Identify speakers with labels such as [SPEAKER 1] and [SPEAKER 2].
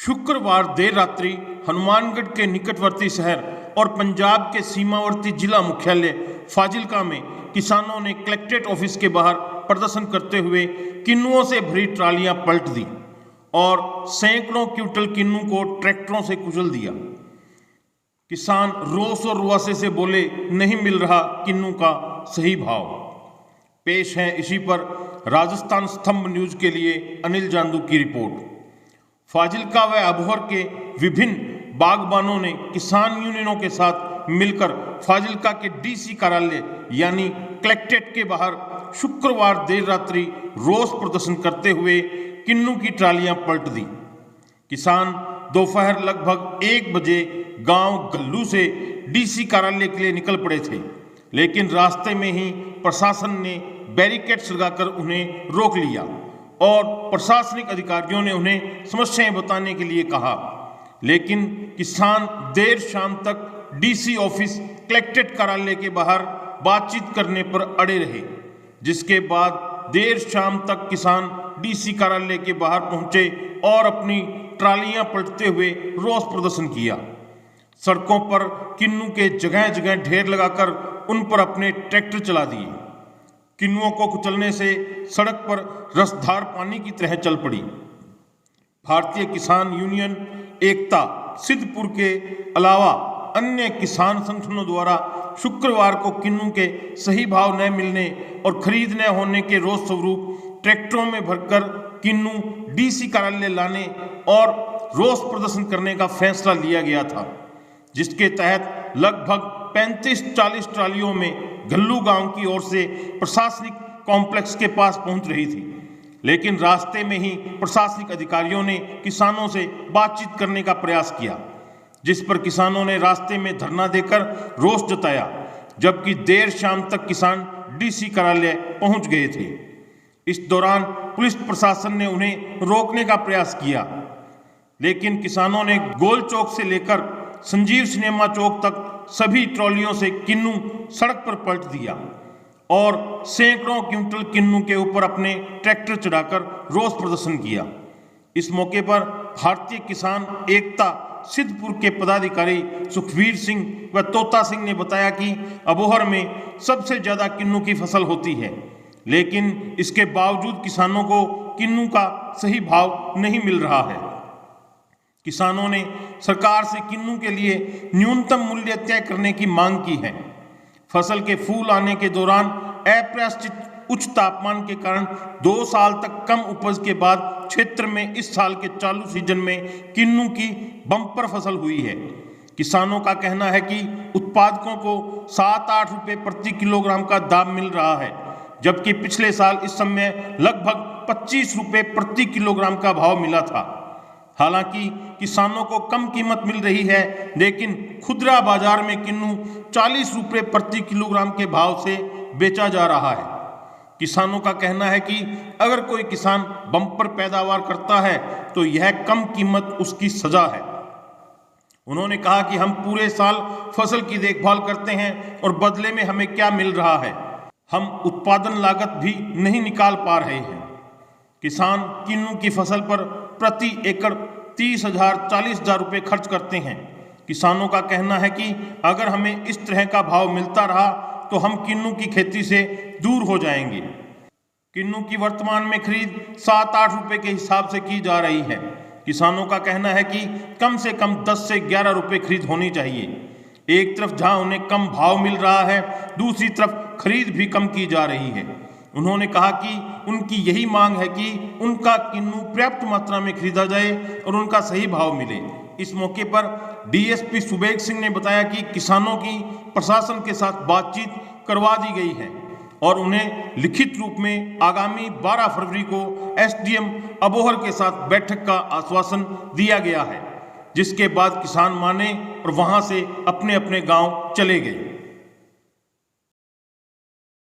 [SPEAKER 1] शुक्रवार देर रात्रि हनुमानगढ़ के निकटवर्ती शहर और पंजाब के सीमावर्ती जिला मुख्यालय फाजिलका में किसानों ने कलेक्ट्रेट ऑफिस के बाहर प्रदर्शन करते हुए किन्नुओं से भरी ट्रालियां पलट दी और सैकड़ों क्विंटल किन्नू को ट्रैक्टरों से कुचल दिया। किसान रोष और रुआसे से बोले, नहीं मिल रहा किन्नू का सही भाव। पेश है इसी पर राजस्थान स्तंभ न्यूज के लिए अनिल जांदू की रिपोर्ट। फाजिलका व अबोहर के विभिन्न बागबानों ने किसान यूनियनों के साथ मिलकर फाजिलका के डीसी कार्यालय यानी कलेक्ट्रेट के बाहर शुक्रवार देर रात्रि रोष प्रदर्शन करते हुए किन्नू की ट्रालियां पलट दी। किसान दोपहर लगभग 1 बजे गांव गल्लू से डीसी कार्यालय के लिए निकल पड़े थे, लेकिन रास्ते में ही प्रशासन ने बैरिकेड्स लगाकर उन्हें रोक लिया और प्रशासनिक अधिकारियों ने उन्हें समस्याएं बताने के लिए कहा। लेकिन किसान देर शाम तक डीसी ऑफिस कलेक्ट्रेट कार्यालय के बाहर बातचीत करने पर अड़े रहे, जिसके बाद देर शाम तक किसान डीसी कार्यालय के बाहर पहुंचे और अपनी ट्रालियां पलटते हुए रोष प्रदर्शन किया। सड़कों पर किन्नू के जगह जगह ढेर लगाकर उन पर अपने ट्रैक्टर चला दिए। किन्नुओं को कुचलने से सड़क पर रसधार पानी की तरह चल पड़ी। भारतीय किसान यूनियन एकता सिद्धपुर के अलावा अन्य किसान संगठनों द्वारा शुक्रवार को किन्नू के सही भाव न मिलने और खरीद न होने के रोष स्वरूप ट्रैक्टरों में भरकर किन्नू डीसी कार्यालय लाने और रोष प्रदर्शन करने का फैसला लिया गया था, जिसके तहत लगभग 35-40 ट्रालियों में घल्लू गांव की ओर से प्रशासनिक कॉम्प्लेक्स के पास पहुंच रही थी। लेकिन रास्ते में ही प्रशासनिक अधिकारियों ने किसानों से बातचीत करने का प्रयास किया, जिस पर किसानों ने रास्ते में धरना देकर रोष जताया, जबकि देर शाम तक किसान डीसी कार्यालय पहुंच गए थे। इस दौरान पुलिस प्रशासन ने उन्हें रोकने का प्रयास किया, लेकिन किसानों ने गोल चौक से लेकर संजीव सिनेमा चौक तक सभी ट्रॉलियों से किन्नू सड़क पर पलट दिया और सैकड़ों क्विंटल किन्नू के ऊपर अपने ट्रैक्टर चढ़ाकर रोष प्रदर्शन किया। इस मौके पर भारतीय किसान एकता सिद्धपुर के पदाधिकारी सुखवीर सिंह व तोता सिंह ने बताया कि अबोहर में सबसे ज्यादा किन्नू की फसल होती है, लेकिन इसके बावजूद किसानों को किन्नू का सही भाव नहीं मिल रहा है। किसानों ने सरकार से किन्नू के लिए न्यूनतम मूल्य तय करने की मांग की है। फसल के फूल आने के दौरान अप्रत्याशित उच्च तापमान के कारण 2 साल तक कम उपज के बाद क्षेत्र में इस साल के चालू सीजन में किन्नू की बम्पर फसल हुई है। किसानों का कहना है कि उत्पादकों को 7-8 रुपये प्रति किलोग्राम का दाम मिल रहा है, जबकि पिछले साल इस समय लगभग 25 रुपये प्रति किलोग्राम का भाव मिला था। हालांकि किसानों को कम कीमत मिल रही है, लेकिन खुदरा बाजार में किन्नू 40 रुपये प्रति किलोग्राम के भाव से बेचा जा रहा है। किसानों का कहना है कि अगर कोई किसान बम्पर पैदावार करता है तो यह कम कीमत उसकी सजा है। उन्होंने कहा कि हम पूरे साल फसल की देखभाल करते हैं और बदले में हमें क्या मिल रहा है, हम उत्पादन लागत भी नहीं निकाल पा रहे हैं। किसान किन्नू की फसल पर प्रति एकड़ 30,000-40,000 रुपये खर्च करते हैं। किसानों का कहना है कि अगर हमें इस तरह का भाव मिलता रहा तो हम किन्नू की खेती से दूर हो जाएंगे। किन्नू की वर्तमान में खरीद 7-8 रुपये के हिसाब से की जा रही है। किसानों का कहना है कि कम से कम 10 से 11 रुपये खरीद होनी चाहिए। एक तरफ जहां उन्हें कम भाव मिल रहा है, दूसरी तरफ खरीद भी कम की जा रही है। उन्होंने कहा कि उनकी यही मांग है कि उनका किन्नू पर्याप्त मात्रा में खरीदा जाए और उनका सही भाव मिले। इस मौके पर डीएसपी सुबेग सिंह ने बताया कि किसानों की प्रशासन के साथ बातचीत करवा दी गई है और उन्हें लिखित रूप में आगामी 12 फरवरी को एसडीएम अबोहर के साथ बैठक का आश्वासन दिया गया है, जिसके बाद किसान माने और वहां से अपने अपने गांव चले गए।